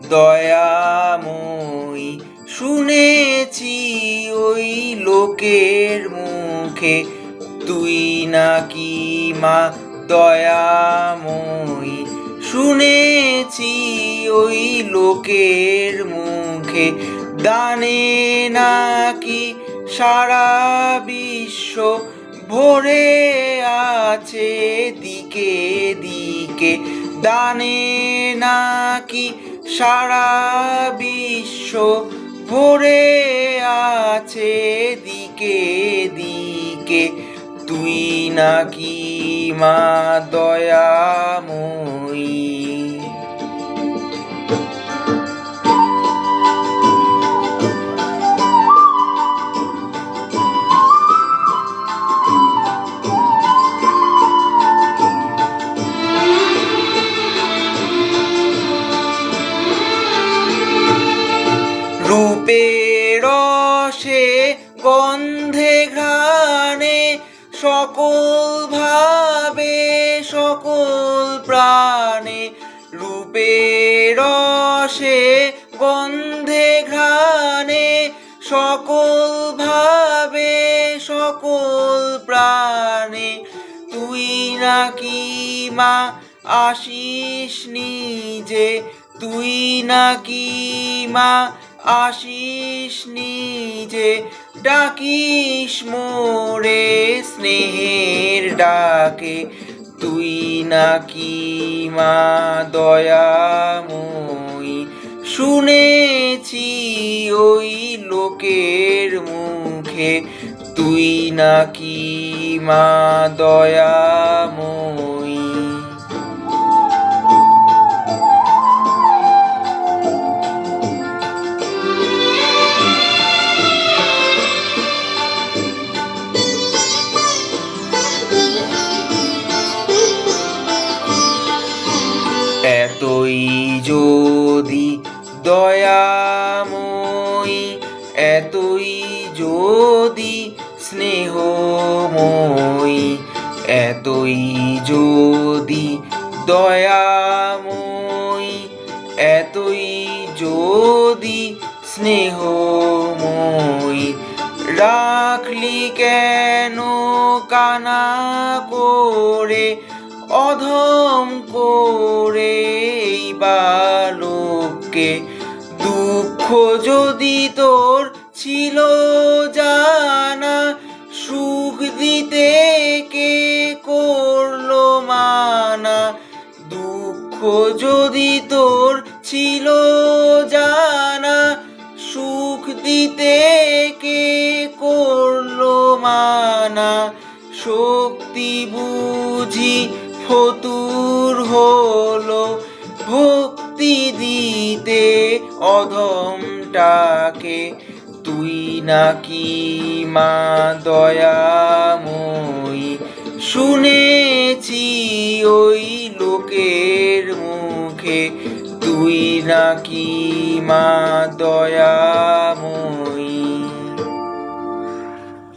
দয়াময়ী। শুনেছি ওই লোকের মুখে তুই নাকি মা দয়াময়ী। শুনেছি ওই লোকের মুখে দানে নাকি সারা বিশ্ব ভরে আছে দিকে দিকে। দানে নাকি সারা বিশ্ব ভরে আছে দিকে দিকে। তুই নাকি মা দয়াময়ী। রূপে রসে গন্ধে ঘ্রাণে সকল ভাবে সকল প্রাণে। রূপে রসে গন্ধে ঘ্রাণে সকল ভাবে সকল প্রাণে। তুই নাকি মা আসিস নিজে। তুই নাকি মা আসিস নিজে। ডাকিস মোরে স্নেহের ডাকে। তুই নাকি মা দয়াময়ী। শুনেছি ওই লোকের মুখে তুই নাকি মা দয়াময়ী। এতই যদি দয়াময়ী, এতই যদি স্নেহময়ী, এতই যদি দয়াময়ী, এতই যদি স্নেহময়ী। রাখলি কেন কানা করে অধম করে এই বালককে? দুঃখ যদি তোর ছিল জানা, সুখ দিতে কে করলো মানা? দুঃখ যদি তোর ছিল জানা, সুখ দিতে কে করলো মানা? শক্তি বুঝি ফতুর হলো ভক্তি দিতে অধমটাকে। তুই নাকি মা দয়াময়ী। শুনেছি ওই লোকের মুখে তুই নাকি মা দয়াময়ী।